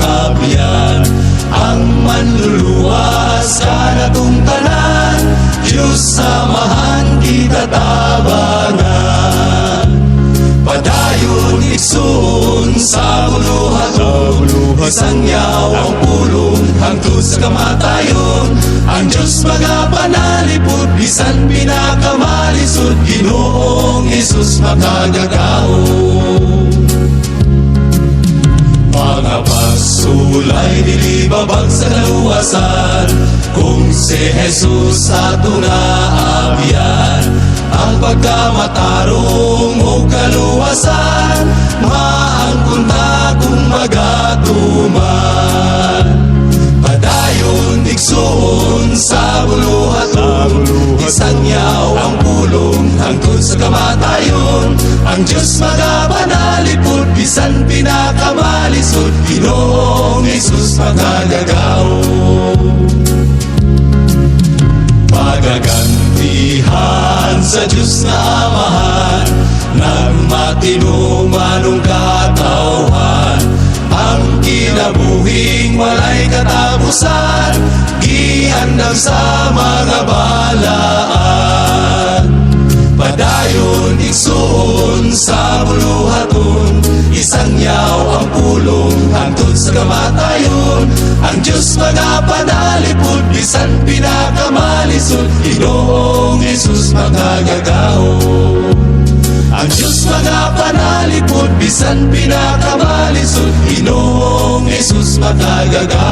abyan, ang manluluwas kanatong tanan, Diyos samahan kita tabangan. Padayon igsoon sa buluhaton, isangyaw ang pulong hangtod sa kamatayon. Ang Diyos magapanalipod, bisan pinakamalisod, Ginoong Jesus makagagao. Mga pagsulay nilibabag sa kaluwasan, kung si Jesus ato na abyan, ang pagkamatarong o kaluwasan, maangkunta kung magatuman. Padayon igsoon sa buluhaton, isangyaw ang pulong hangtod sa kamatayon. Ang Diyos magapanalipod, bisan pinakamalisod, Ginoong Jesus makagagao. Pagagantihan sa Diyos na Amahan, nagmatino manong katawhan, ang kinabuhing walay katapusan, giandam sa mga balaan. Padayon igsoon sa buluhaton, isangyaw ang pulong hangtod sa kamatayon. Ang Diyos magapanalipod, bisan pinakamalisod, Ginoong Jesus makagagao. Ang Diyos magapanalipod, bisan pinakamalisod, Ginoong Jesus makagagao.